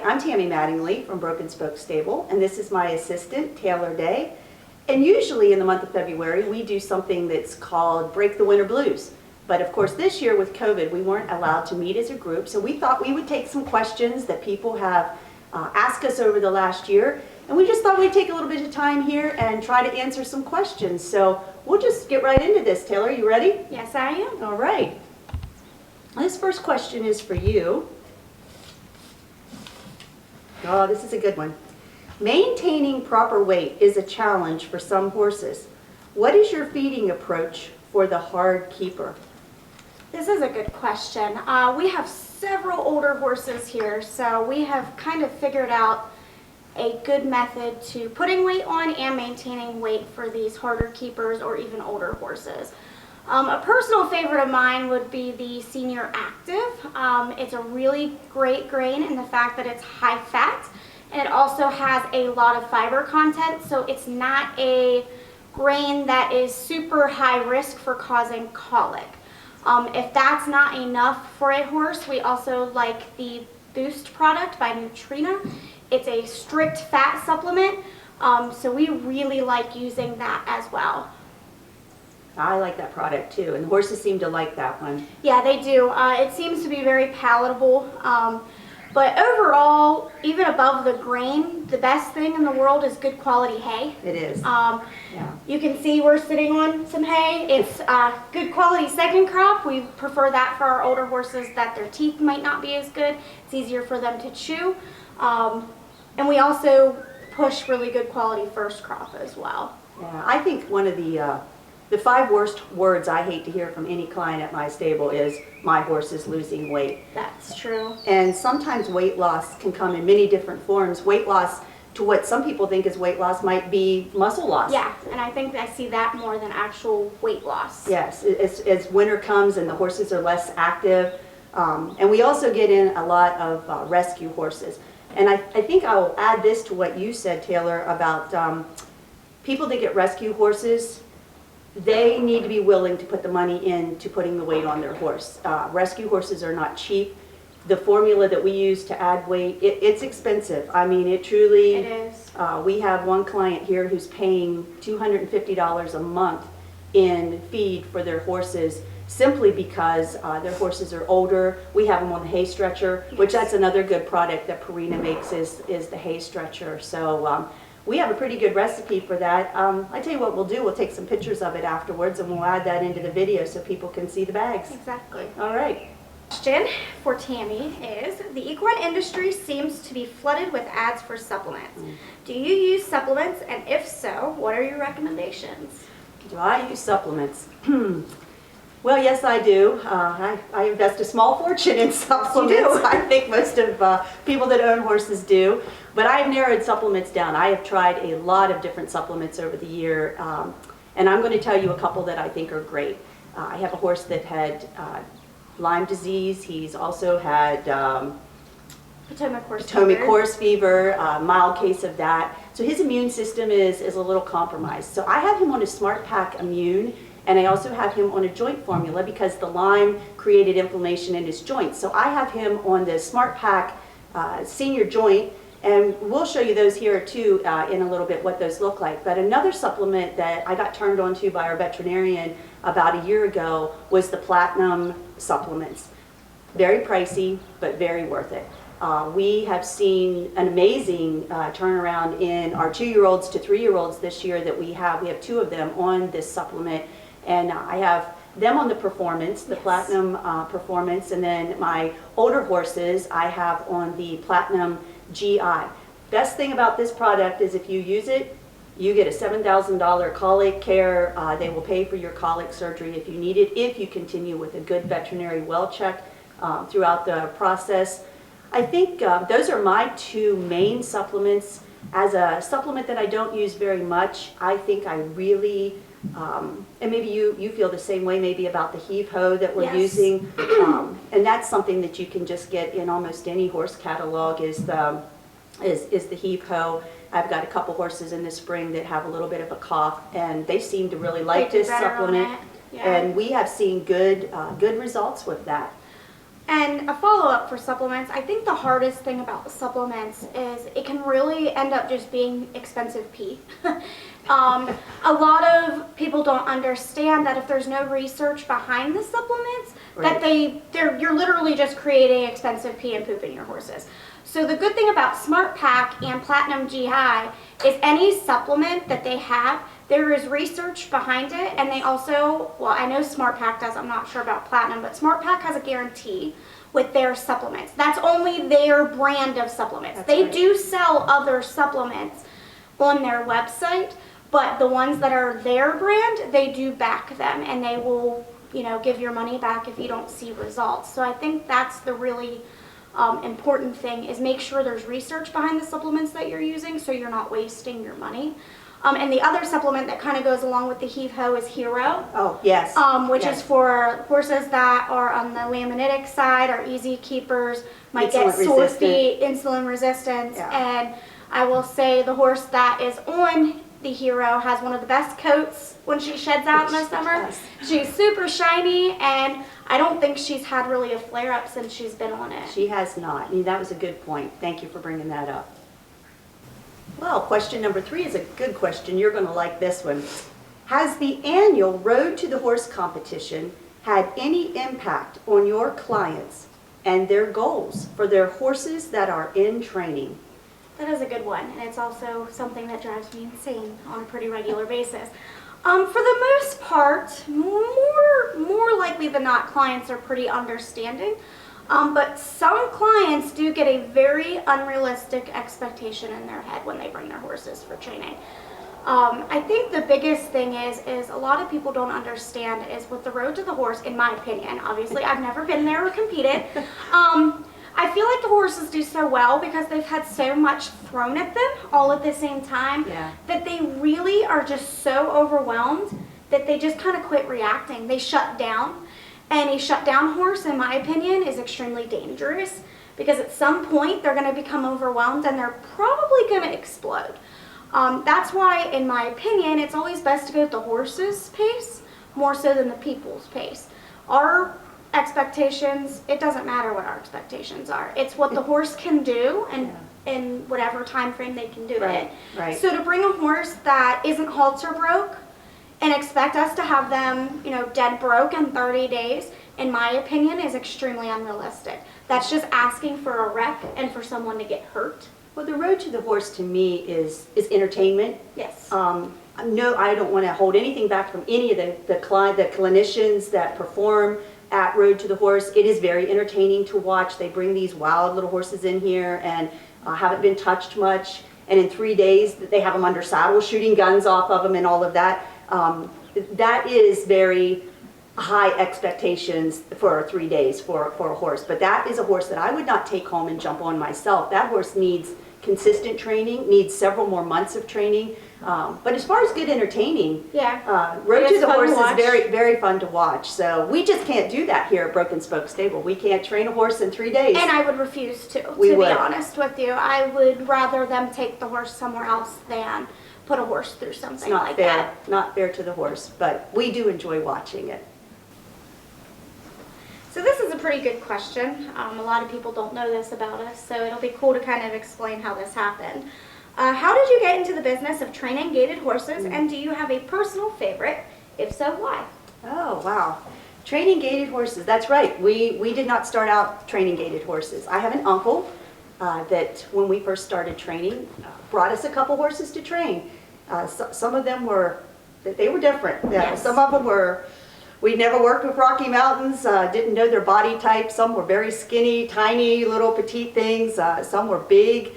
I'm Tammy Mattingly from Broken Spoke Stable, and this is my assistant, Taylor Day. And usually in the month of February, we do something that's called Break the Winter Blues. But of course, this year with COVID, we weren't allowed to meet as a group, so we thought we would take some questions that people have asked us over the last year, and we just thought we'd take a little bit of time here and try to answer some questions. So we'll just get right into this. Taylor, you ready? Yes, I am. All right. This first question is for you. Oh, this is a good one. Maintaining proper weight is a challenge for some horses. What is your feeding approach for the hard keeper? This is a good question. We have several older horses here, so we have kind of figured out a good method to putting weight on and maintaining weight for these harder keepers or even older horses. A personal favorite of mine would be the Senior Active. It's a really great grain in the fact that it's high fat, and it also has a lot of fiber content, so it's not a grain that is super high risk for causing colic. If that's not enough for a horse, we also like the Boost product by Nutrina. It's a strict fat supplement, so we really like using that as well. I like that product too, and the horses seem to like that one. Yeah, they do. It seems to be very palatable. But overall, even above the grain, the best thing in the world is good quality hay. It is. Yeah. You can see we're sitting on some hay. It's good quality second crop. We prefer that for our older horses that their teeth might not be as good. It's easier for them to chew. And we also push really good quality first crop as well. Yeah, I think one of the 5 worst words I hate to hear from any client at my stable is, my horse is losing weight. That's true. And sometimes weight loss can come in many different forms. Weight loss, to what some people think is weight loss, might be muscle loss. Yeah, and I think I see that more than actual weight loss. Yes, as winter comes and the horses are less active. And we also get in a lot of rescue horses. And I think I'll add this to what you said, Taylor, about people that get rescue horses. They need to be willing to put the money into putting the weight on their horse. Rescue horses are not cheap. The formula that we use to add weight, it's expensive. I mean, it truly... It is. We have one client here who's paying $250 a month in feed for their horses simply because their horses are older. We have them on the hay stretcher, yes, which that's another good product that Purina makes is the hay stretcher. So we have a pretty good recipe for that. I tell you what we'll do, we'll take some pictures of it afterwards and we'll add that into the video so people can see the bags. Exactly. All right. Question for Tammy is, the equine industry seems to be flooded with ads for supplements. Do you use supplements, and if so, what are your recommendations? Do I use supplements? Well, yes, I do. I invest a small fortune in supplements. You do. I think most of people that own horses do. But I've narrowed supplements down. I have tried a lot of different supplements over the year, and I'm going to tell you a couple that I think are great. I have a horse that had Lyme disease. He's also had Potomac horse fever, mild case of that. So his immune system is a little compromised. So I have him on a Smart Pack Immune, and I also have him on a joint formula because the Lyme created inflammation in his joints. So I have him on the Smart Pack Senior Joint, and we'll show you those here too in a little bit what those look like. But another supplement that I got turned on to by our veterinarian about a year ago was the Platinum supplements. Very pricey, but very worth it. We have seen an amazing turnaround in our 2-year-olds to 3-year-olds this year that we have. We have 2 of them on this supplement, and I have them on the Performance, the yes, Platinum Performance, and then my older horses I have on the Platinum GI. Best thing about this product is if you use it, you get a $7,000 colic care. They will pay for your colic surgery if you need it, if you continue with a good veterinary well check throughout the process. I think those are my 2 main supplements. As a supplement that I don't use very much, I think I really, and maybe you feel the same way maybe about the Heave Ho that we're yes, using, and that's something that you can just get in almost any horse catalog is the Heave Ho. I've got a couple horses in the spring that have a little bit of a cough, and they seem to really like this supplement, yeah, and we have seen good results with that. And a follow-up for supplements, I think the hardest thing about the supplements is it can really end up just being expensive pee. A lot of people don't understand that if there's no research behind the supplements, Right. that you're literally just creating expensive pee and poop in your horses. So the good thing about Smart Pack and Platinum GI is any supplement that they have, there is research behind it, and they also, well, I know Smart Pack does, I'm not sure about Platinum, but Smart Pack has a guarantee with their supplements. That's only their brand of supplements. That's they right. do sell other supplements on their website, but the ones that are their brand, they do back them, and they will, give your money back if you don't see results. So I think that's the really important thing, is make sure there's research behind the supplements that you're using so you're not wasting your money. And the other supplement that kind of goes along with the Heave Ho is Hero. Oh, yes. Which Yes. is for horses that are on the laminitic side, are easy keepers, might get Insulin sore resistant. feet, insulin resistance. Yeah. And I will say the horse that is on the Hero has one of the best coats when she sheds out in the She summer. does. She's super shiny, and I don't think she's had really a flare-up since she's been on it. She has not. That was a good point. Thank you for bringing that up. Well, question number 3 is a good question. You're going to like this one. Has the annual Road to the Horse competition had any impact on your clients and their goals for their horses that are in training? That is a good one, and it's also something that drives me insane on a pretty regular basis. For the most part, more likely than not, clients are pretty understanding. But some clients do get a very unrealistic expectation in their head when they bring their horses for training. I think the biggest thing is a lot of people don't understand is with the Road to the Horse, in my opinion, obviously I've never been there or competed, I feel like the horses do so well because they've had so much thrown at them all at the same time Yeah. that they really are just so overwhelmed that they just kind of quit reacting. They shut down. And a shut down horse, in my opinion, is extremely dangerous because at some point they're going to become overwhelmed and they're probably going to explode. That's why, in my opinion, it's always best to go at the horse's pace more so than the people's pace. Our expectations, it doesn't matter what our expectations are. It's what the horse can do and in whatever time frame they can do Right, it. right. So to bring a horse that isn't halter broke and expect us to have them, dead broke in 30 days, in my opinion, is extremely unrealistic. That's just asking for a wreck and for someone to get hurt. Well, the Road to the Horse to me is entertainment. Yes. No, I don't want to hold anything back from any of the clinicians that perform at Road to the Horse. It is very entertaining to watch. They bring these wild little horses in here and haven't been touched much. And in 3 days, they have them under saddle, shooting guns off of them and all of that. That is very high expectations for 3 days for a horse. But that is a horse that I would not take home and jump on myself. That horse needs consistent training, needs several more months of training. But as far as good entertaining, Road It to is the fun Horse to is watch. very, very fun to watch. So we just can't do that here at Broken Spoke Stable. We can't train a horse in 3 days. And I would refuse to We be would. honest with you. I would rather them take the horse somewhere else than put a horse through It's something not like fair, that. not fair to the horse, but we do enjoy watching it. So this is a pretty good question. A lot of people don't know this about us, so it'll be cool to kind of explain how this happened. How did you get into the business of training gaited horses, and do you have a personal favorite? If so, why? Oh, wow. Training gaited horses, that's right. We did not start out training gaited horses. I have an uncle that when we first started training, brought us a couple horses to train. Some of them were different. Yes. Some of them were, we'd never worked with Rocky Mountains, didn't know their body type. Some were very skinny, tiny, little petite things. Some were big.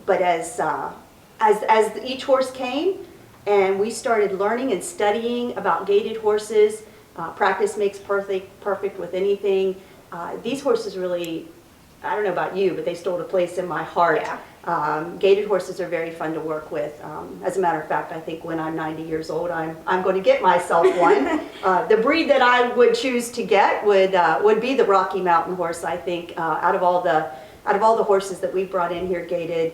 But as each horse came and we started learning and studying about gaited horses, practice makes perfect with anything. These horses really, I don't know about you, but they stole a place in my heart. Yeah. Gaited horses are very fun to work with. As a matter of fact, I think when I'm 90 years old, I'm going to get myself one. The breed that I would choose to get would be the Rocky Mountain horse. I think out of all the horses that we've brought in here gaited,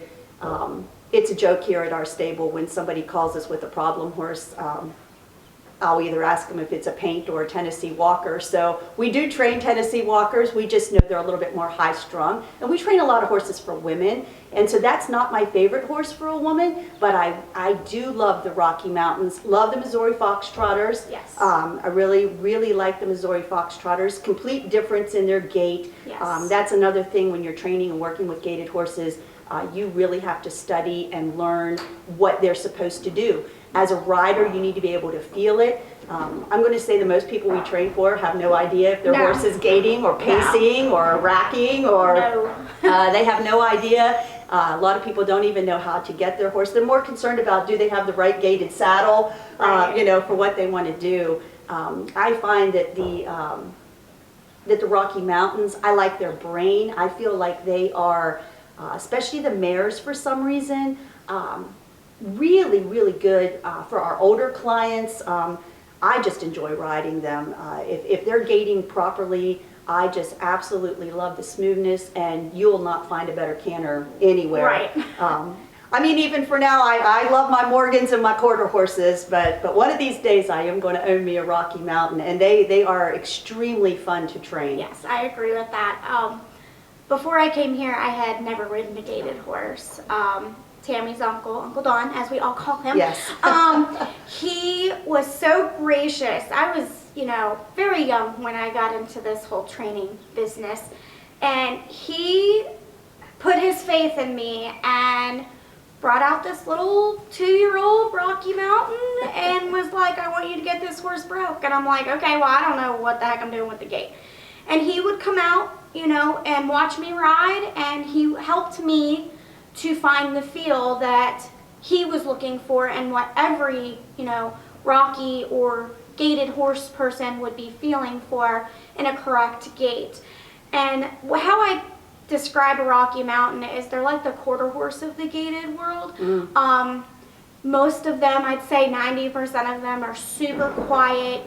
it's a joke here at our stable when somebody calls us with a problem horse. I'll either ask them if it's a paint or a Tennessee Walker. So we do train Tennessee Walkers. We just know they're a little bit more high strung. And we train a lot of horses for women. And so that's not my favorite horse for a woman, but I do love the Rocky Mountains, love the Missouri Foxtrotters. Yes. I really, really like the Missouri Foxtrotters. Complete difference in their gait. Yes. That's another thing when you're training and working with gaited horses. You really have to study and learn what they're supposed to do. As a rider, you need to be able to feel it. I'm going to say that most people we train for have no idea if their horse is gaiting or pacing or racking or they have no idea. A lot of people don't even know how to get their horse. They're more concerned about do they have the right gaited saddle, you know, for what they want to do. I find that the Rocky Mountains, I like their brain. I feel like they are, especially the mares for some reason, really, really good for our older clients. I just enjoy riding them. If they're gaiting properly, I just absolutely love the smoothness, and you'll not find a better canter anywhere. Right. I mean, even for now, I love my Morgans and my quarter horses, but one of these days I am going to own me a Rocky Mountain, and they are extremely fun to train. Yes, I agree with that. Before I came here, I had never ridden a gaited horse. Tammy's uncle, Uncle Don, as we all call him. Yes. He was so gracious. I was, you know, very young when I got into this whole training business, and he put his faith in me and brought out this little 2-year-old Rocky Mountain and was like, I want you to get this horse broke. And I'm like, okay, well, I don't know what the heck I'm doing with the gait. And he would come out, you know, and watch me ride, and he helped me to find the feel that he was looking for and what every, you know, Rocky or gaited horse person would be feeling for in a correct gait. And how I describe a Rocky Mountain is they're like the quarter horse of the gaited world. Most of them, I'd say 90% of them, are super quiet,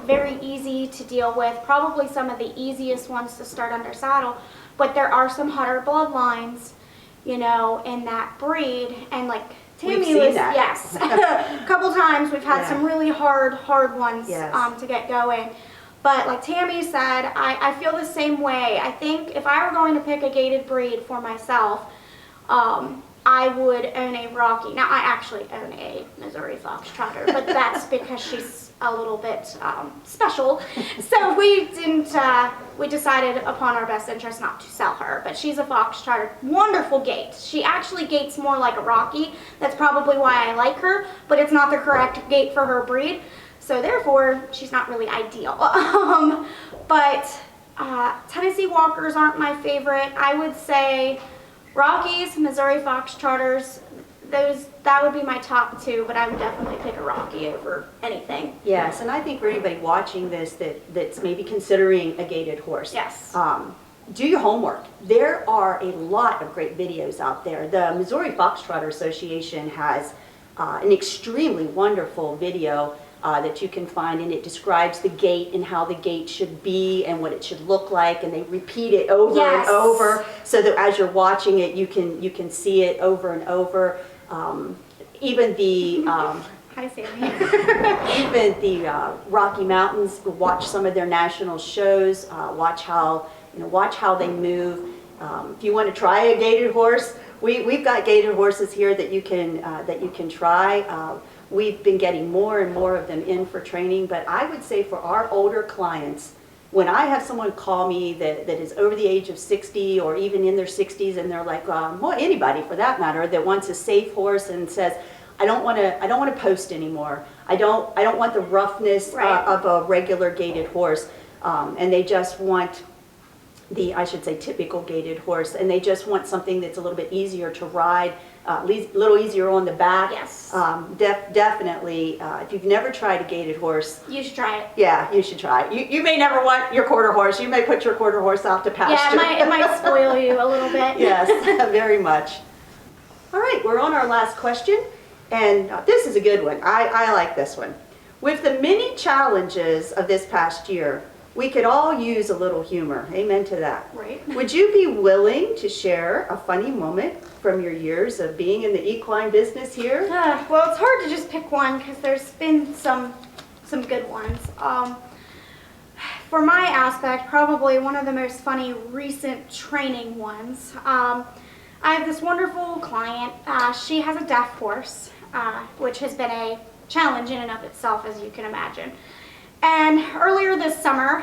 very easy to deal with, probably some of the easiest ones to start under saddle, but there are some hotter bloodlines, you know, in that breed. And like Tammy was, yes, a couple times we've had some really hard ones to get going. But like Tammy said, I feel the same way. I think if I were going to pick a gaited breed for myself, I would own a Rocky. Now, I actually own a Missouri Foxtrotter, but that's because she's a little bit special. So we decided upon our best interest not to sell her, but she's a Foxtrotter. Wonderful gait. She actually gaits more like a Rocky. That's probably why I like her, but it's not the correct gait for her breed. So therefore, she's not really ideal. But Tennessee Walkers aren't my favorite. I would say Rockies, Missouri Foxtrotters, that would be my top two, but I would definitely pick a Rocky over anything. Yes, and I think for anybody watching this that's maybe considering a gaited horse, yes, do your homework. There are a lot of great videos out there. The Missouri Foxtrotter Association has an extremely wonderful video that you can find, and it describes the gait and how the gait should be and what it should look like, and they repeat it over and over so that as you're watching it you can see it over and over. Even the hi Sammy. even the Rocky Mountains, watch some of their national shows, watch how they move. If you want to try a gaited horse, we've got gaited horses here that you can try. We've been getting more and more of them in for training, but I would say for our older clients, when I have someone call me that is over the age of 60 or even in their 60s, and they're like, well, anybody for that matter, that wants a safe horse and says, I don't want to post anymore. I don't want the roughness of a regular gaited horse, and they just want I should say typical gaited horse, and they just want something that's a little bit easier to ride, a little easier on the back. Yes. Definitely, if you've never tried a gaited horse, You should try it. yeah, you should try it. You may never want your quarter horse. You may put your quarter horse out to pasture. Yeah, it might spoil you a little bit. Yes, very much. All right, we're on our last question, and this is a good one. I like this one. With the many challenges of this past year, we could all use a little humor. Amen to that. Right. Would you be willing to share a funny moment from your years of being in the equine business here? Well, it's hard to just pick one because there's been some some good ones. For my aspect, probably one of the most funny recent training ones. I have this wonderful client. She has a deaf horse, which has been a challenge in and of itself, as you can imagine. And earlier this summer,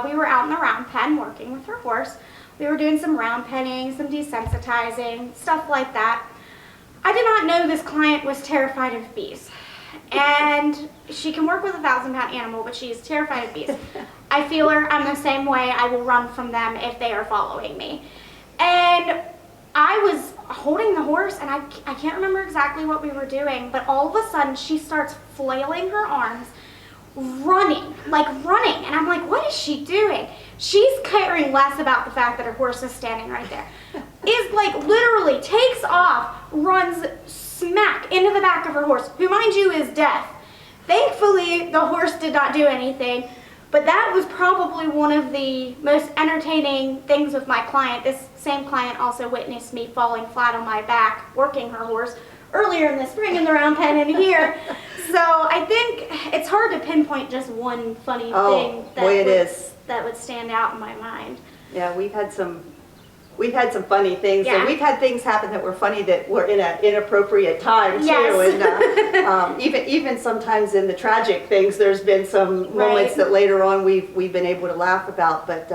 we were out in the round pen working with her horse. We were doing some round penning, some desensitizing, stuff like that. I did not know this client was terrified of bees. And she can work with a 1,000-pound animal, but she is terrified of bees. I feel her. I'm the same way. I will run from them if they are following me. And I was holding the horse, and I can't remember exactly what we were doing, but all of a sudden she starts flailing her arms, running. And I'm like, what is she doing? She's caring less about the fact that her horse is standing right there. Is like literally takes off, runs smack into the back of her horse, who mind you is deaf. Thankfully, the horse did not do anything, but that was probably one of the most entertaining things with my client. This same client also witnessed me falling flat on my back, working her horse, earlier in the spring in the round pen in here. So I think it's hard to pinpoint just one funny thing that would stand out in my mind. Yeah, we've had some funny things, Yeah. and we've had things happen that were funny that were in an inappropriate time too. Yes. And even sometimes in the tragic things, there's been some moments Right. that later on we've been able to laugh about. But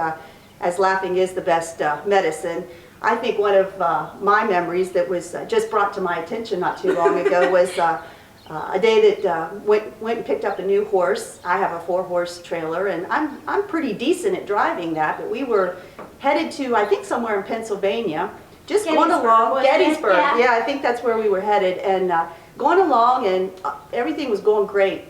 as laughing is the best medicine, I think one of my memories that was just brought to my attention not too long ago was a day that went and picked up a new horse. I have a 4-horse trailer, and I'm pretty decent at driving that, but we were headed to, I think, somewhere in Pennsylvania, just going along, Gettysburg. Yeah, I think that's where we were headed, and going along, and everything was going great.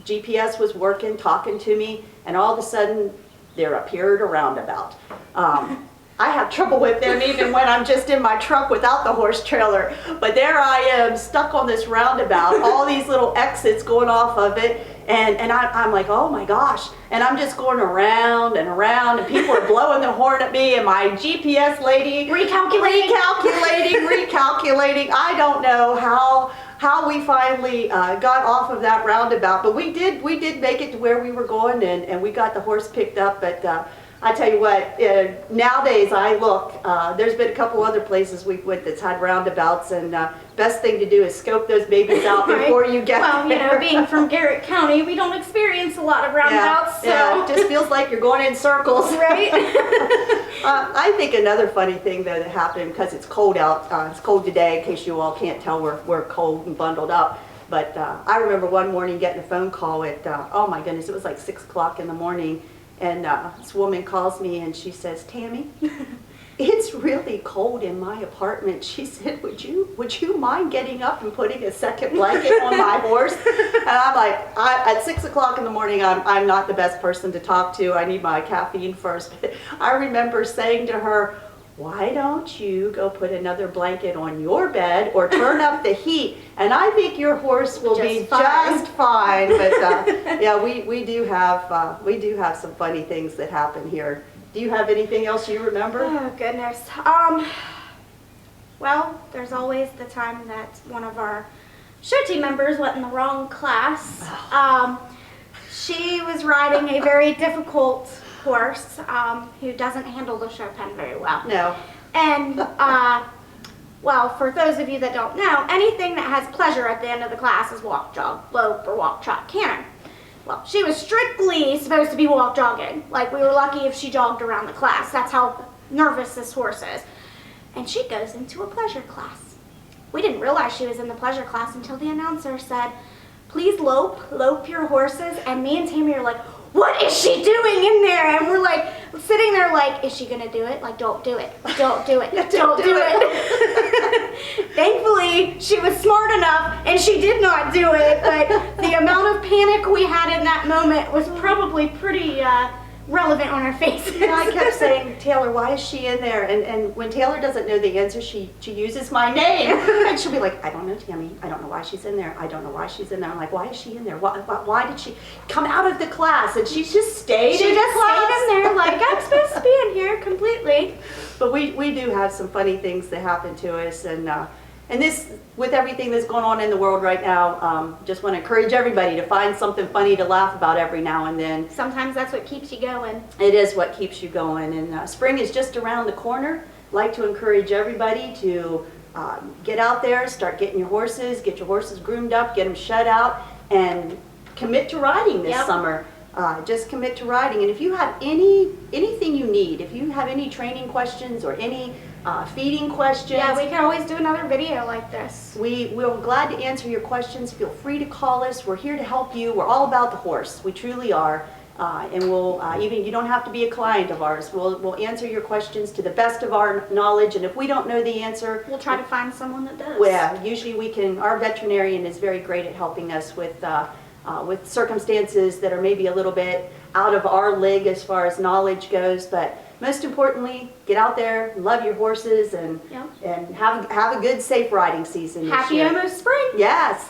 GPS was working, talking to me, and all of a sudden, there appeared a roundabout. I have trouble with them even when I'm just in my truck without the horse trailer. But there I am, stuck on this roundabout, all these little exits going off of it, and I'm like, oh my gosh. And I'm just going around and around, and people are blowing the horn at me, and my GPS lady recalculating. I don't know how we finally got off of that roundabout, but we did make it to where we were going, and we got the horse picked up. But I tell you what, nowadays I look, there's been a couple other places we went that's had roundabouts, and best thing to do is scope those babies out before you get there. Well, you know, being from Garrett County, we don't experience a lot of roundabouts. Yeah, it just feels like you're going in circles. Right? I think another funny thing though that happened, because it's cold out, it's cold today, in case you all can't tell, we're cold and bundled up. But I remember one morning getting a phone call at, oh my goodness, it was like 6 o'clock in the morning. And this woman calls me and she says, Tammy, it's really cold in my apartment. She said, would you mind getting up and putting a second blanket on my horse? And I'm like, at 6 o'clock in the morning, I'm not the best person to talk to. I need my caffeine first. But I remember saying to her, why don't you go put another blanket on your bed or turn up the heat, and I think your horse will be just fine. But yeah, we do have some funny things that happen here. Do you have anything else you remember? Oh goodness. Well, there's always the time that one of our show team members went in the wrong class. She was riding a very difficult horse who doesn't handle the show pen very well. No. And, well, for those of you that don't know, anything that has pleasure at the end of the class is walk, jog, lope, or walk, trot, canter. Well, she was strictly supposed to be walk jogging. Like, we were lucky if she jogged around the class. That's how nervous this horse is. And she goes into a pleasure class. We didn't realize she was in the pleasure class until the announcer said, please lope your horses. And me and Tammy are like, what is she doing in there? And we're like, sitting there like, is she gonna do it? Like, don't do it, don't do it, don't do it. Thankfully, she was smart enough and she did not do it, but the amount of panic we had in that moment was probably pretty relevant on our faces. Yeah, I kept saying, Taylor, why is she in there? And when Taylor doesn't know the answer, she uses my name. And she'll be like, I don't know, Tammy. I don't know why she's in there. I don't know why she's in there. I'm like, why is she in there? Why did she come out of the class? And she just stayed in there like, I'm supposed to be in here completely. But we do have some funny things that happen to us. And this, with everything that's going on in the world right now, just want to encourage everybody to find something funny to laugh about every now and then. Sometimes that's what keeps you going. It is what keeps you going. And spring is just around the corner. I'd like to encourage everybody to get out there, start getting your horses, get your horses groomed up, get them shed out, and commit to riding this Yep. summer. Just commit to riding. And if you have anything you need, if you have any training questions or any feeding questions, Yeah, we can always do another video like this. we're glad to answer your questions. Feel free to call us. We're here to help you. We're all about the horse. We truly are. And we'll, even you don't have to be a client of ours. We'll answer your questions to the best of our knowledge. And if we don't know the answer, We'll try to find someone that does. well, usually we can, our veterinarian is very great at helping us with circumstances that are maybe a little bit out of our league as far as knowledge goes. But most importantly, get out there, love your horses, and Yep. and have a good, safe riding season this Happy year. almost spring. Yes.